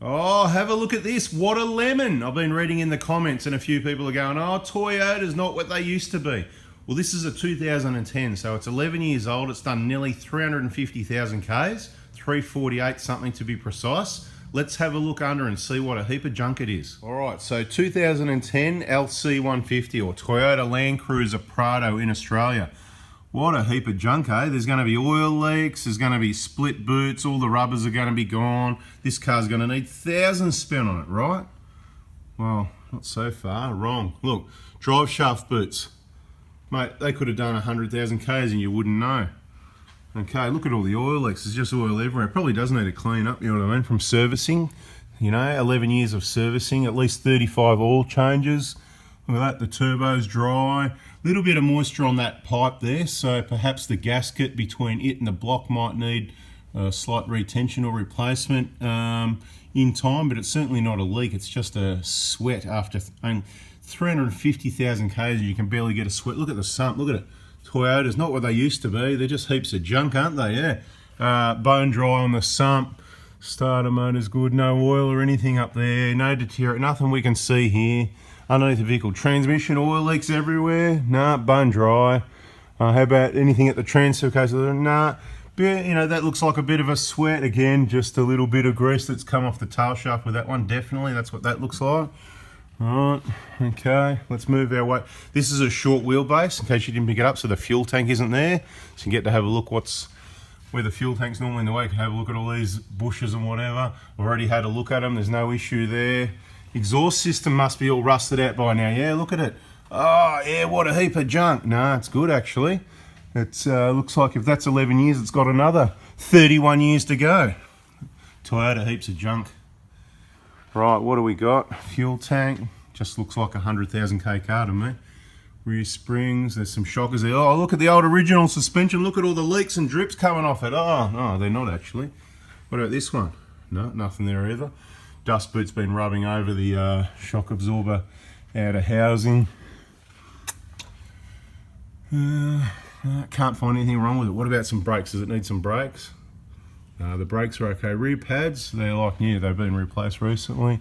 Oh, have a look at this. What a lemon. I've been reading in the comments and a few people are going, oh, Toyota's not what they used to be. Well, this is a 2010, so it's 11 years old. It's done nearly 350,000 Ks, 348 something to be precise. Let's have a look under and see what a heap of junk it is. All right, so 2010 LC 150 or Toyota Land Cruiser Prado in Australia. What a heap of junk, eh? There's going to be oil leaks, there's going to be split boots, all the rubbers are going to be gone. This car's going to need thousands spent on it, right? Well, not so far, wrong. Look, drive shaft boots. Mate, they could have done 100,000 Ks and you wouldn't know. Okay, look at all the oil leaks. There's just oil everywhere. It probably does need a clean up, you know what I mean, from servicing. You know, 11 years of servicing, at least 35 oil changes. Look at that, the turbo's dry. Little bit of moisture on that pipe there, so perhaps the gasket between it and the block might need a slight retention or replacement in time, but it's certainly not a leak. It's just a sweat after 350,000 Ks and you can barely get a sweat. Look at the sump, look at it. Toyota's not what they used to be. They're just heaps of junk, aren't they? Yeah. Bone dry on the sump. Starter motor's good. No oil or anything up there. No deteriorate. Nothing we can see here. Underneath the vehicle. Transmission oil leaks everywhere. Nah, bone dry. How about anything at the transfer case? Nah. You know, that looks like a bit of a sweat. Again, just a little bit of grease that's come off the tail shaft with that one. Definitely. That's what that looks like. Alright, okay, let's move our way. This is a short wheelbase, in case you didn't pick it up, so the fuel tank isn't there. So you get to have a look where the fuel tank's normally in the way. You can have a look at all these bushes and whatever. I've already had a look at them, there's no issue there. Exhaust system must be all rusted out by now. Yeah, look at it. Oh, yeah, what a heap of junk. Nah, it's good actually. It looks like if that's 11 years, it's got another 31 years to go. Toyota, heaps of junk. Right, what do we got? Fuel tank, just looks like a 100,000 K car to me. Rear springs, there's some shockers there. Oh, look at the old original suspension. Look at all the leaks and drips coming off it. Oh, no, they're not actually. What about this one? No, nothing there either. Dust boot's been rubbing over the shock absorber out of housing. Can't find anything wrong with it. What about some brakes? Does it need some brakes? The brakes are okay. Rear pads, they're like new, they've been replaced recently.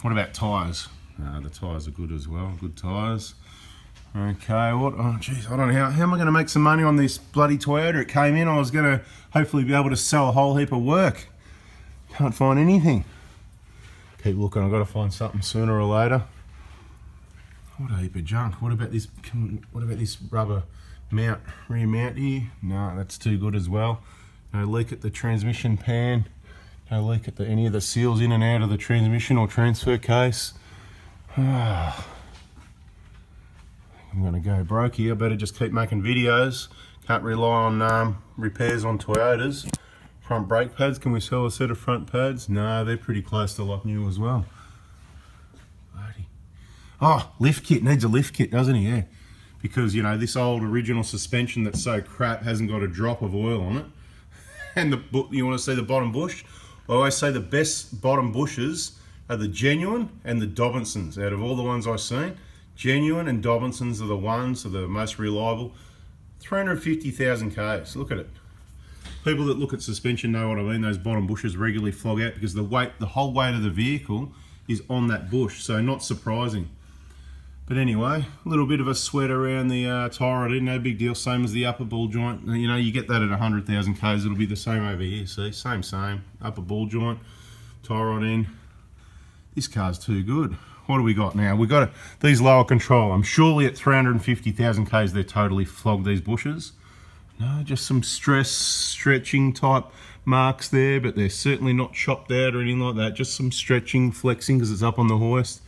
What about tyres? The tyres are good as well, good tyres. Okay, oh geez, I don't know, how am I going to make some money on this bloody Toyota? It came in, I was going to hopefully be able to sell a whole heap of work. Can't find anything. Keep looking, I've got to find something sooner or later. What a heap of junk. What about this rubber mount, rear mount here? No, that's too good as well. No leak at the transmission pan, no leak at any of the seals in and out of the transmission or transfer case. I'm going to go broke here, I better just keep making videos. Can't rely on repairs on Toyotas. Front brake pads, can we sell a set of front pads? No, they're pretty close to like new as well. Oh, lift kit, needs a lift kit, doesn't he? Yeah. Because, you know, this old original suspension that's so crap hasn't got a drop of oil on it. And you want to see the bottom bush? I always say the best bottom bushes are the Genuine and the Dobinsons. Out of all the ones I've seen, Genuine and Dobinsons are the ones, are the most reliable. 350,000 Ks, look at it. People that look at suspension know what I mean. Those bottom bushes regularly flog out because the whole weight of the vehicle is on that bush, so not surprising. But anyway, a little bit of a sweat around the tie rod in, no big deal, same as the upper ball joint. You know, you get that at 100,000 Ks, it'll be the same over here, see? Same. Upper ball joint, tie rod in. This car's too good. What do we got now? We got these lower control. I'm surely at 350,000 Ks they're totally flogged, these bushes. No, just some stretching type marks there, but they're certainly not chopped out or anything like that. Just some stretching, flexing because it's up on the hoist.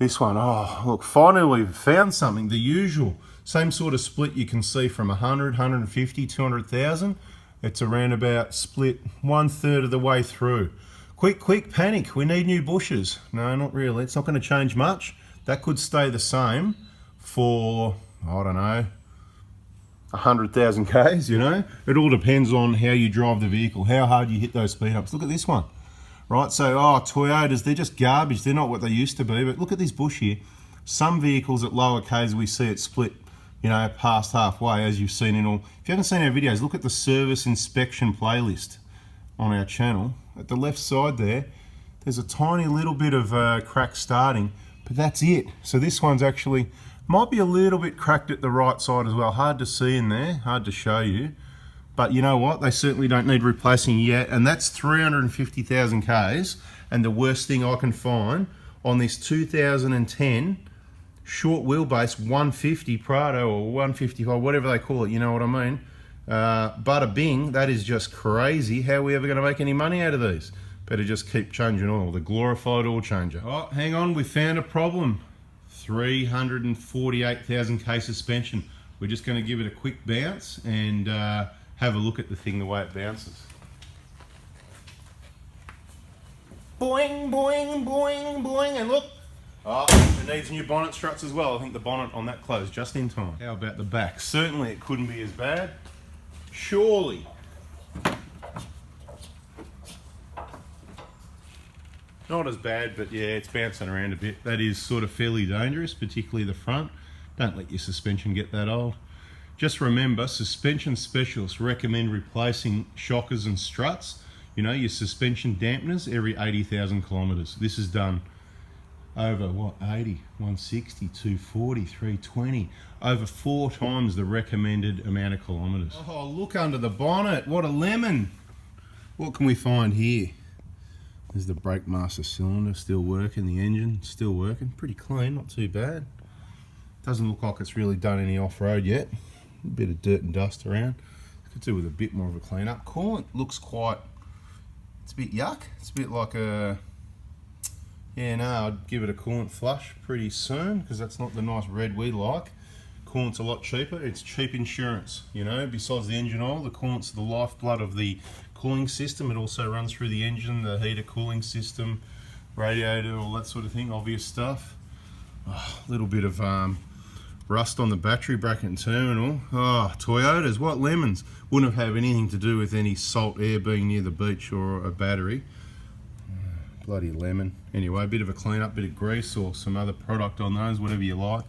This one, oh, look, finally we've found something, the usual. Same sort of split you can see from 100, 150, 200,000. It's around about split 1/3 of the way through. Quick, panic, we need new bushes. No, not really, it's not going to change much. That could stay the same for, I don't know, 100,000 Ks, you know? It all depends on how you drive the vehicle, how hard you hit those speed ups. Look at this one. Right, so, Toyotas, they're just garbage. They're not what they used to be, but look at this bush here. Some vehicles at lower Ks, we see it split, you know, past halfway, as you've seen in all. If you haven't seen our videos, look at the service inspection playlist on our channel. at the left side there, there's a tiny little bit of crack starting, but that's it. So this one's actually, might be a little bit cracked at the right side as well. Hard to see in there, hard to show you. But you know what? They certainly don't need replacing yet. And that's 350,000 Ks. And the worst thing I can find on this 2010 short wheelbase 150 Prado or 155, whatever they call it, you know what I mean? Bada bing, that is just crazy. How are we ever going to make any money out of these? Better just keep changing oil, the glorified oil changer. Oh, hang on, we found a problem. 348,000 K suspension. We're just going to give it a quick bounce and have a look at the thing, the way it bounces. Boing, boing, boing, boing, and look. Oh, it needs new bonnet struts as well. I think the bonnet on that closed just in time. How about the back? Certainly it couldn't be as bad. Surely. Not as bad, but yeah, it's bouncing around a bit. That is sort of fairly dangerous, particularly the front. Don't let your suspension get that old. Just remember, suspension specialists recommend replacing shockers and struts, you know, your suspension dampeners every 80,000 kilometers. This is done over what, 80, 160, 240, 320, over 4 times the recommended amount of kilometers. Oh, look under the bonnet, what a lemon. What can we find here? There's the brake master cylinder still working, the engine still working, pretty clean, not too bad. Doesn't look like it's really done any off-road yet. A bit of dirt and dust around. Could do with a bit more of a clean up. Coolant looks quite, it's a bit yuck. It's a bit like a, yeah, no, I'd give it a coolant flush pretty soon because that's not the nice red we like. Coolant's a lot cheaper. It's cheap insurance, you know. Besides the engine oil, the coolant's the lifeblood of the cooling system. It also runs through the engine, the heater cooling system, radiator, all that sort of thing, obvious stuff. Oh, a little bit of rust on the battery bracket and terminal. Oh, Toyotas, what lemons. Wouldn't have anything to do with any salt air being near the beach or a battery. Bloody lemon. Anyway, a bit of a clean up, bit of grease or some other product on those, whatever you like.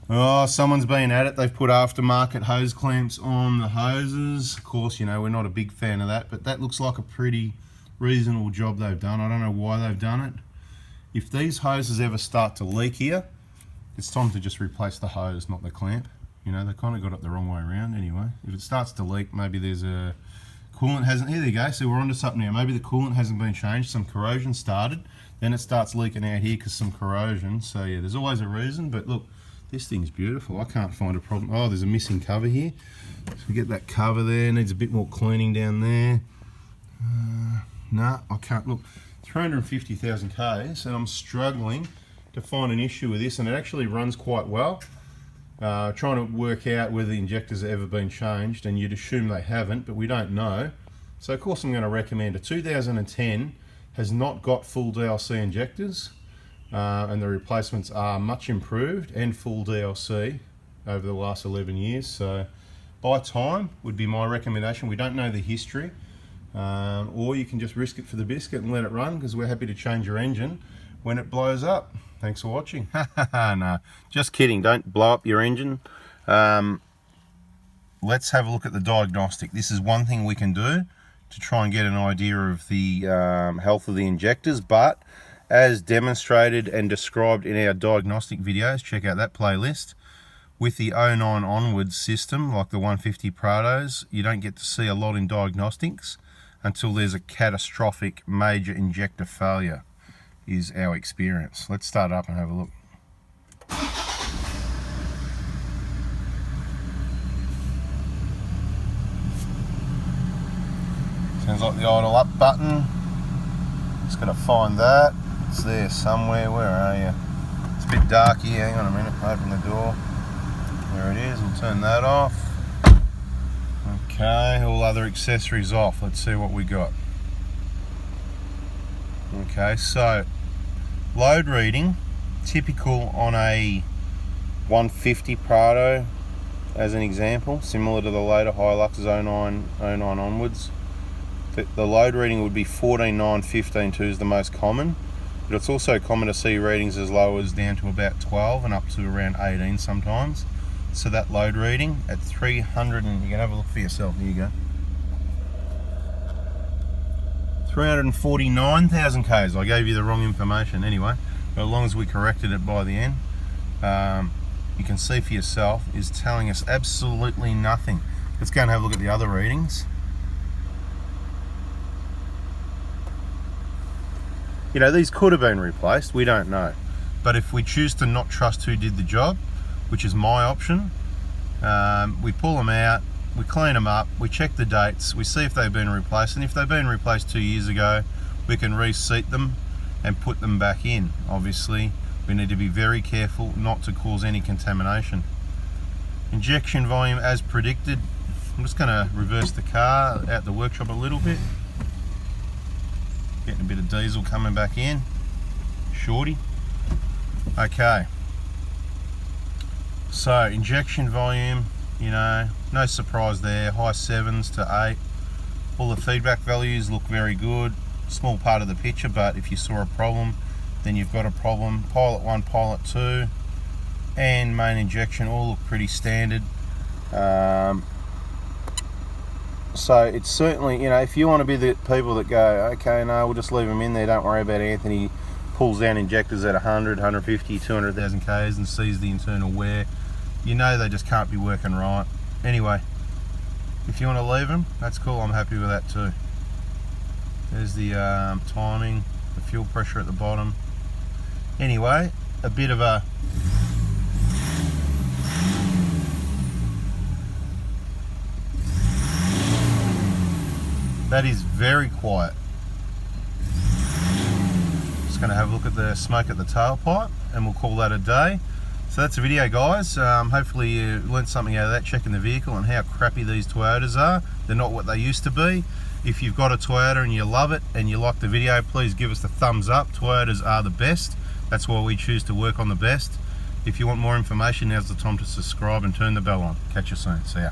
Oh, someone's been at it. They've put aftermarket hose clamps on the hoses. Of course, you know, we're not a big fan of that, but that looks like a pretty reasonable job they've done. I don't know why they've done it. If these hoses ever start to leak here, it's time to just replace the hose, not the clamp. You know, they kind of got it the wrong way around anyway. If it starts to leak, maybe there's a coolant hasn't, here they go, so we're onto something now. Maybe the coolant hasn't been changed, some corrosion started, then it starts leaking out here because some corrosion. So yeah, there's always a reason, but look, this thing's beautiful. I can't find a problem. Oh, there's a missing cover here. So we get that cover there, needs a bit more cleaning down there. Nah, I can't, look, 350,000 Ks and I'm struggling to find an issue with this, and it actually runs quite well. Trying to work out whether the injectors have ever been changed, and you'd assume they haven't, but we don't know. So of course I'm going to recommend a 2010 has not got full DLC injectors, and the replacements are much improved and full DLC over the last 11 years. So buy time would be my recommendation. We don't know the history, or you can just risk it for the biscuit and let it run, because we're happy to change your engine when it blows up. Thanks for watching. No, just kidding. Don't blow up your engine. Let's have a look at the diagnostic. This is one thing we can do to try and get an idea of the health of the injectors, but as demonstrated and described in our diagnostic videos, check out that playlist, with the 09 onwards system, like the 150 Prados, you don't get to see a lot in diagnostics until there's a catastrophic major injector failure, is our experience. Let's start up and have a look. Sounds like the idle up button. Just gotta find that. It's there somewhere. Where are you? It's a bit dark here. Hang on a minute. Open the door. There it is. We'll turn that off. Okay, all other accessories off. Let's see what we got. Okay, so load reading, typical on a 150 Prado as an example, similar to the later Hilux 09 onwards. The load reading would be 14.9, 15.2 is the most common, but it's also common to see readings as low as down to about 12 and up to around 18 sometimes. So that load reading at 300, and you can have a look for yourself, here you go. 349,000 Ks. I gave you the wrong information anyway, but as long as we corrected it by the end, you can see for yourself, is telling us absolutely nothing. Let's go and have a look at the other readings. You know, these could have been replaced, we don't know. But if we choose to not trust who did the job, which is my option, we pull them out, we clean them up, we check the dates, we see if they've been replaced, and if they've been replaced 2 years ago, we can reseat them and put them back in. Obviously, we need to be very careful not to cause any contamination. Injection volume as predicted. I'm just going to reverse the car out the workshop a little bit. Getting a bit of diesel coming back in. Shorty. Okay. So, injection volume, you know, no surprise there. High 7s to 8. All the feedback values look very good. Small part of the picture, but if you saw a problem, then you've got a problem. Pilot 1, Pilot 2, and main injection all look pretty standard. So it's certainly, you know, if you want to be the people that go, okay, no, we'll just leave them in there, don't worry about Anthony, pulls down injectors at 100, 150, 200,000 Ks and sees the internal wear, you know they just can't be working right. Anyway, if you want to leave them, that's cool, I'm happy with that too. There's the timing, the fuel pressure at the bottom. Anyway, a bit of a that is very quiet. Just going to have a look at the smoke at the tailpipe and we'll call that a day. So that's the video, guys. Hopefully you learned something out of that, checking the vehicle and how crappy these Toyotas are. They're not what they used to be. If you've got a Toyota and you love it and you like the video, please give us the thumbs up. Toyotas are the best. That's why we choose to work on the best. If you want more information, now's the time to subscribe and turn the bell on. Catch you soon. See ya.